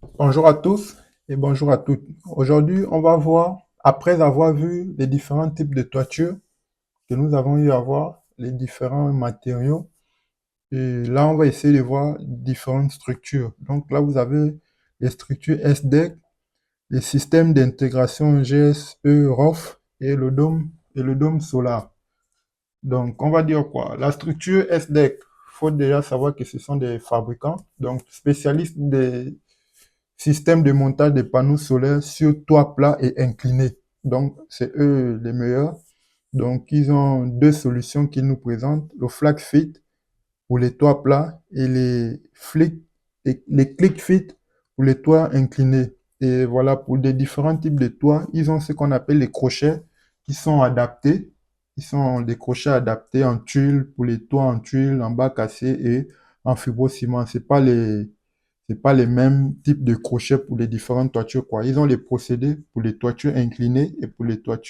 Bonjour à tous et bonjour à toutes. Aujourd'hui, on va voir, après avoir vu les différents types de toitures que nous avons eu à voir, les différents matériaux, et là, on va essayer de voir différentes structures. Donc là, vous avez les structures SDEC, les systèmes d'intégration GSE ROF et le dôme solaire. Donc, on va dire quoi? La structure SDEC, il faut déjà savoir que ce sont des fabricants, donc spécialistes des système de montage des panneaux solaires sur toit plat et incliné. Donc, c'est eux les meilleurs. Donc, ils ont deux solutions qu'ils nous présentent, le flat fit pour les toits plats et les click fit pour les toits inclinés. Et voilà, pour des différents types de toits, ils ont ce qu'on appelle les crochets qui sont adaptés. Ils sont des crochets adaptés en tuile pour les toits en tuile, en bas cassé et en fibrociment. C'est pas les mêmes types de crochets pour les différentes toitures, quoi. Ils ont les procédés pour les toitures inclinées et pour les toits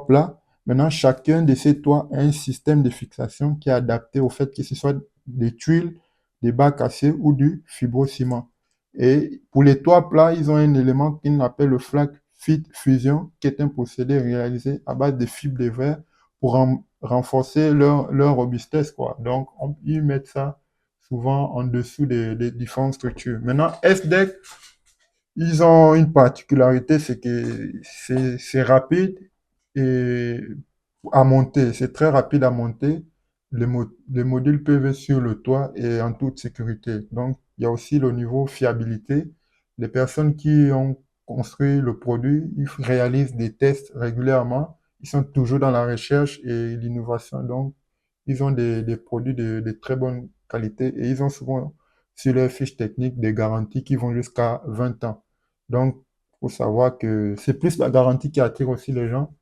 plats. Maintenant, chacun de ces toits a un système de fixation qui est adapté au fait que ce soit des tuiles, des bacs cassés ou du fibrociment. Et pour les toits plats, ils ont un élément qu'ils appellent le flat fit fusion, qui est un procédé réalisé à base de fibres de verre pour renforcer leur robustesse, quoi. Donc, ils mettent ça souvent en dessous des différentes structures. Maintenant, SDEC, ils ont une particularité, c'est que c'est rapide et à monter. C'est très rapide à monter. Les modules peuvent être sur le toit et en toute sécurité. Donc, il y a aussi le niveau fiabilité. Les personnes qui ont construit le produit, ils réalisent des tests régulièrement. Ils sont toujours dans la recherche et l'innovation. Donc, ils ont des produits de très bonne qualité et ils ont souvent sur leur fiche technique des garanties qui vont jusqu'à 20 ans. Donc, il faut savoir que c'est plus la garantie qui attire aussi les gens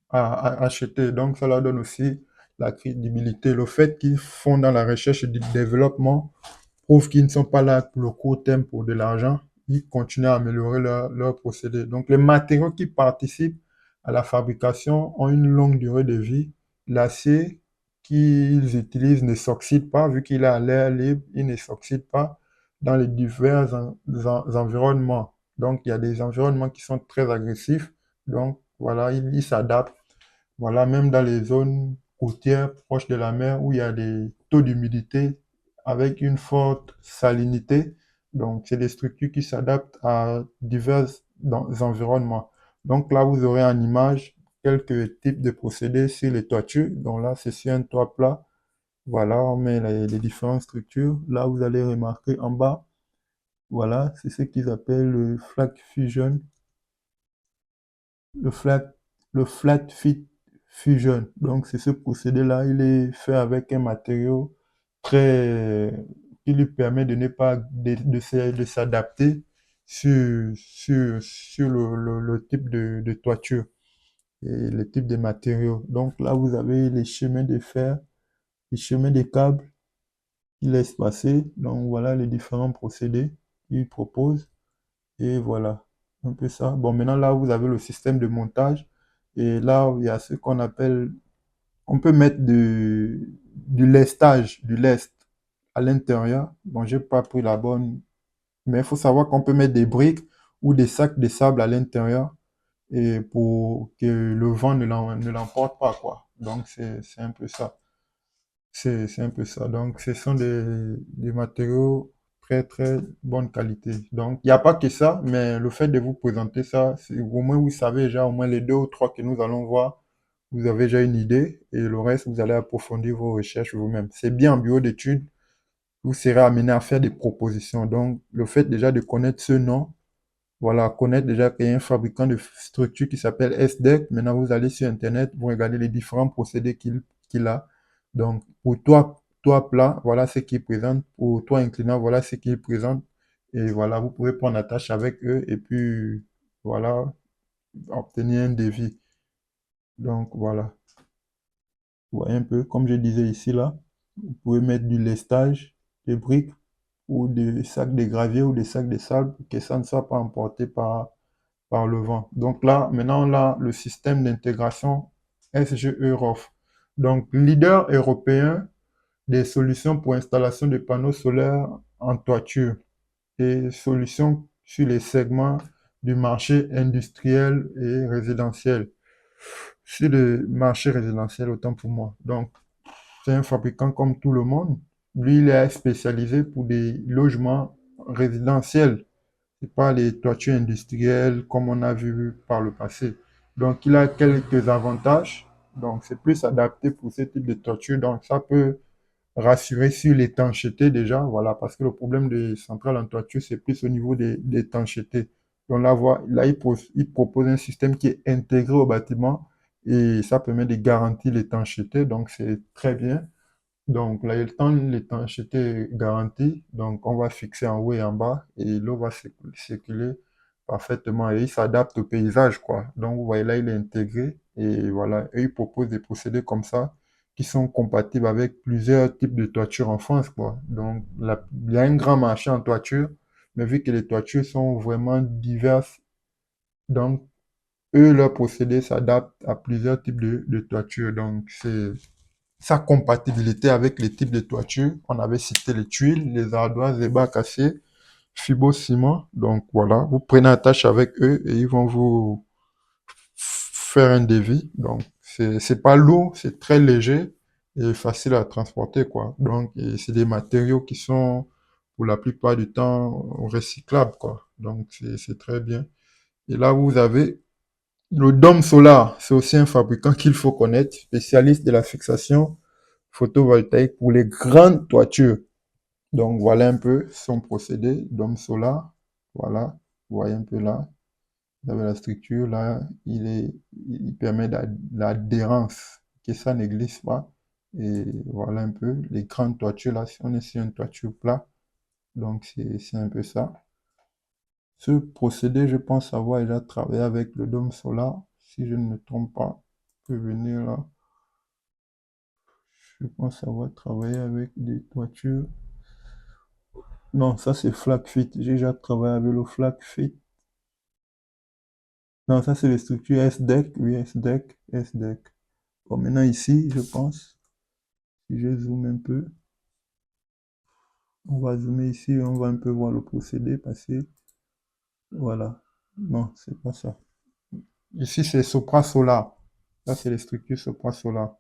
à acheter. Donc, ça leur donne aussi la crédibilité. Le fait qu'ils font dans la recherche et du développement prouve qu'ils ne sont pas là pour le court terme pour de l'argent. Ils continuent à améliorer leur procédé. Donc, les matériaux qui participent à la fabrication ont une longue durée de vie. L'acier qu'ils utilisent ne s'oxyde pas, vu qu'il est à l'air libre, il ne s'oxyde pas dans les divers environnements. Donc, il y a des environnements qui sont très agressifs. Donc, voilà, ils s'adaptent. Voilà, même dans les zones côtières proches de la mer où il y a des taux d'humidité avec une forte salinité. Donc, c'est des structures qui s'adaptent à divers environnements. Donc là, vous aurez en image quelques types de procédés sur les toitures. Donc là, c'est sur un toit plat. Voilà, on met les différentes structures. Là, vous allez remarquer en bas, voilà, c'est ce qu'ils appellent le flat fusion, le flat, le flat fit fusion. Donc, c'est ce procédé-là. Il est fait avec un matériau très, qui lui permet de ne pas, de s'adapter sur le type de toiture et le type de matériaux. Donc, là, vous avez les chemins de fer, les chemins de câbles qui laissent passer. Donc, voilà les différents procédés qu'ils proposent. Et voilà, un peu ça. Bon, maintenant là, vous avez le système de montage. Et là, il y a ce qu'on appelle, on peut mettre du lestage, du lest à l'intérieur. Bon, j'ai pas pris la bonne, mais il faut savoir qu'on peut mettre des briques ou des sacs de sable à l'intérieur et pour que le vent ne l'emporte pas, quoi. Donc, c'est un peu ça. C'est un peu ça. Donc, ce sont des matériaux très, très bonne qualité. Donc, il n'y a pas que ça, mais le fait de vous présenter ça, au moins vous savez déjà, au moins les deux ou trois que nous allons voir, vous avez déjà une idée et le reste, vous allez approfondir vos recherches vous-même. C'est bien en bureau d'études, vous serez amené à faire des propositions. Donc, le fait déjà de connaître ce nom, voilà, connaître déjà qu'il y a un fabricant de structure qui s'appelle SDEC. Maintenant, vous allez sur Internet, vous regardez les différents procédés qu'il a. Donc, pour toi plat, voilà ce qu'il présente. Pour toi inclinant, voilà ce qu'il présente. Et voilà, vous pouvez prendre attache avec eux et puis, voilà, obtenir un devis. Donc, voilà. Vous voyez un peu, comme je disais ici, là, vous pouvez mettre du lestage, des briques ou des sacs de gravier ou des sacs de sable pour que ça ne soit pas emporté par le vent. Donc là, maintenant, là, le système d'intégration SGE-ROF. Donc, leader européen des solutions pour installation de panneaux solaires en toiture. et solutions sur les segments du marché industriel et résidentiel. Sur le marché résidentiel, autant pour moi. Donc, c'est un fabricant comme tout le monde. Lui, il est spécialisé pour des logements résidentiels. C'est pas les toitures industrielles comme on a vu par le passé. Donc, il a quelques avantages. Donc, c'est plus adapté pour ce type de toiture. Donc, ça peut rassurer sur l'étanchéité déjà, voilà, parce que le problème des centrales en toiture, c'est plus au niveau des l'étanchéité. Donc là, il propose un système qui est intégré au bâtiment et ça permet de garantir l'étanchéité, donc c'est très bien. Donc là, étant l'étanchéité garantie, donc on va fixer en haut et en bas et l'eau va circuler parfaitement et il s'adapte au paysage, quoi. Donc vous voyez là, il est intégré et voilà, et il propose des procédés comme ça qui sont compatibles avec plusieurs types de toitures en France, quoi. Donc il y a un grand marché en toiture, mais vu que les toitures sont vraiment diverses, donc eux, leurs procédés s'adaptent à plusieurs types de toitures. Donc c'est sa compatibilité avec les types de toitures. On avait cité les tuiles, les ardoises, les bacs acier, fibrociment. Donc voilà, vous prenez attache avec eux et ils vont vous faire un devis. Donc c'est pas lourd, c'est très léger et facile à transporter quoi. Donc et c'est des matériaux qui sont pour la plupart du temps recyclables quoi. Donc c'est très bien. Et là vous avez le Dôme Solar, c'est aussi un fabricant qu'il faut connaître, spécialiste de la fixation photovoltaïque pour les grandes toitures. Donc voilà un peu son procédé d'homme solar. Voilà, vous voyez un peu là. Vous avez la structure là, il permet l'adhérence, que ça ne glisse pas. Et voilà un peu les grandes toitures là. Si on est sur une toiture plat, donc c'est un peu ça. Ce procédé, je pense avoir déjà travaillé avec le dôme solar. Si je ne me trompe pas, je peux venir là. Je pense avoir travaillé avec des toitures. Non, ça c'est FlagFit. J'ai déjà travaillé avec le FlagFit. Non, ça c'est les structures SDEC. Oui, SDEC, SDEC. Bon, maintenant ici, je pense, si je zoome un peu, on va zoomer ici, on va un peu voir le procédé passer. Voilà. Non, c'est pas ça. Ici, c'est Sopra Solar. Ça, c'est les structures Sopra Solar.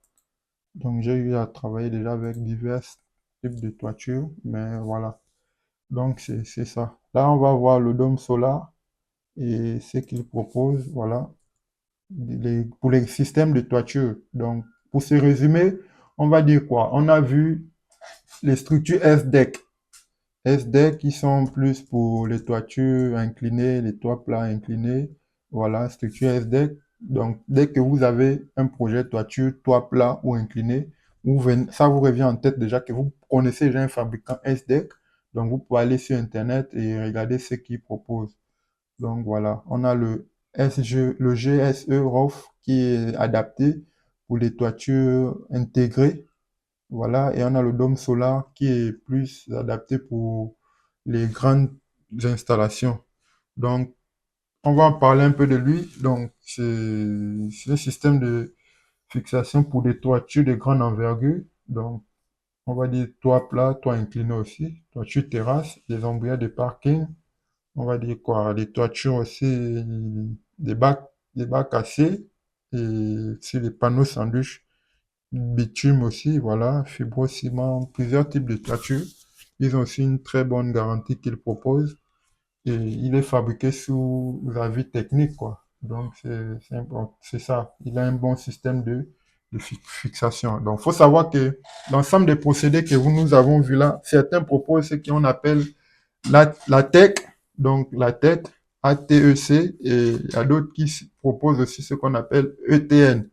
Donc, j'ai eu à travailler déjà avec divers types de toitures, mais voilà. Donc, c'est ça. Là, on va voir le dôme solar et ce qu'il propose. Voilà. Pour les systèmes de toiture. Donc, pour se résumer, on va dire quoi? On a vu les structures SDEC. SDEC qui sont plus pour les toitures inclinées, les toits plats inclinés. Voilà, structure SDEC. Donc, dès que vous avez un projet toiture, toit plat ou incliné, ça vous revient en tête déjà que vous connaissez déjà un fabricant SDEC. Donc, vous pouvez aller sur Internet et regarder ce qu'il propose. Donc voilà, on a le GSE ROF qui est adapté pour les toitures intégrées. Voilà, et on a le dôme solar qui est plus adapté pour les grandes installations. Donc, on va en parler un peu de lui. Donc, c'est un système de fixation pour des toitures de grande envergure. Donc, on va dire toit plat, toit incliné aussi, toiture terrasse, des embrayades de parking, on va dire quoi, les toitures aussi, des bacs cassés, et sur les panneaux sandwich, bitume aussi, voilà, fibrociment, plusieurs types de toitures. Ils ont aussi une très bonne garantie qu'ils proposent et il est fabriqué sous avis technique, quoi. Donc, c'est ça. Il a un bon système de fixation. Donc, faut savoir que l'ensemble des procédés que nous avons vus là, certains proposent ce qu'on appelle la tech, donc la tête, ATEC, et il y a d'autres qui proposent aussi ce qu'on appelle ETN.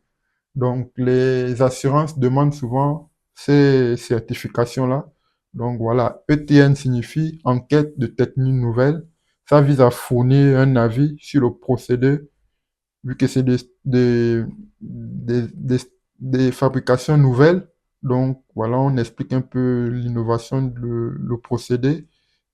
Donc, les assurances demandent souvent ces certifications-là. Donc, voilà, ETN signifie enquête de techniques nouvelles. Ça vise à fournir un avis sur le procédé vu que c'est des, des, des fabrications nouvelles. Donc, voilà, on explique un peu l'innovation, le procédé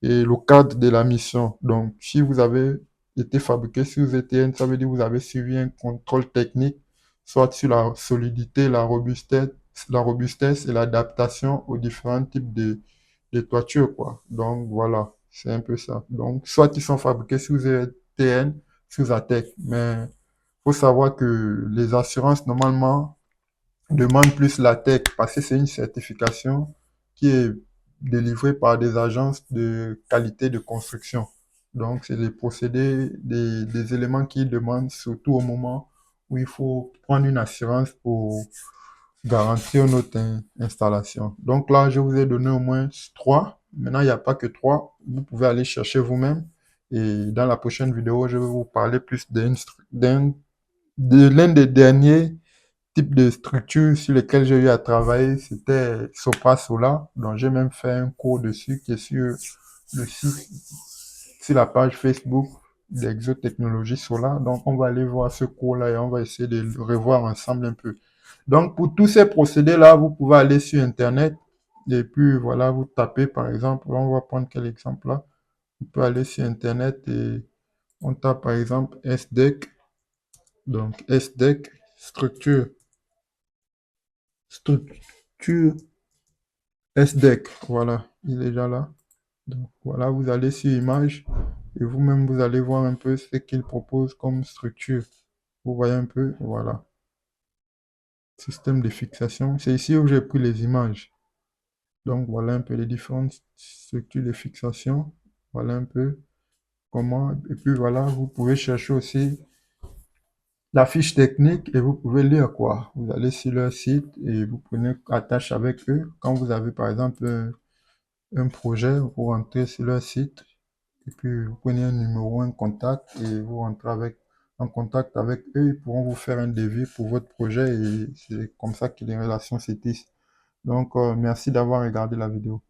et le cadre de la mission. Donc, si vous avez été fabriqué sur VTN, ça veut dire que vous avez suivi un contrôle technique, soit sur la solidité, la robustesse et l'adaptation aux différents types de toitures, quoi. Donc, voilà. C'est un peu ça. Donc, soit ils sont fabriqués sous ETN, sous ATEC. Mais faut savoir que les assurances, normalement, demandent plus l'ATEC parce que c'est une certification qui est délivrée par des agences de qualité de construction. Donc, c'est les procédés, des éléments qu'ils demandent, surtout au moment où il faut prendre une assurance pour garantir notre installation. Donc là, je vous ai donné au moins trois. Maintenant, il n'y a pas que trois. Vous pouvez aller chercher vous-même. Et dans la prochaine vidéo, je vais vous parler plus de l'un des derniers types de structures sur lesquelles j'ai eu à travailler. C'était Sopra Solar, dont j'ai même fait un cours dessus qui est sur le site, sur la page Facebook d'Exotechnologie Solar. Donc, on va aller voir ce cours-là et on va essayer de le revoir ensemble un peu. Donc, pour tous ces procédés-là, vous pouvez aller sur Internet et puis voilà, vous tapez par exemple, on va prendre quel exemple là? On peut aller sur Internet et on tape par exemple SDEC. Donc, SDEC, structure SDEC. Voilà, il est déjà là. Donc, voilà, vous allez sur Image et vous-même, vous allez voir un peu ce qu'il propose comme structure. Vous voyez un peu, voilà. Système de fixation. C'est ici où j'ai pris les images. Donc voilà un peu les différentes structures de fixation. Voilà un peu comment. Et puis voilà, vous pouvez chercher aussi la fiche technique et vous pouvez lire quoi. Vous allez sur leur site et vous prenez attache avec eux. Quand vous avez par exemple un projet, vous rentrez sur leur site et puis vous prenez un numéro, un contact et vous rentrez en contact avec eux. Ils pourront vous faire un devis pour votre projet et c'est comme ça que les relations se tissent. Donc, merci d'avoir regardé la vidéo.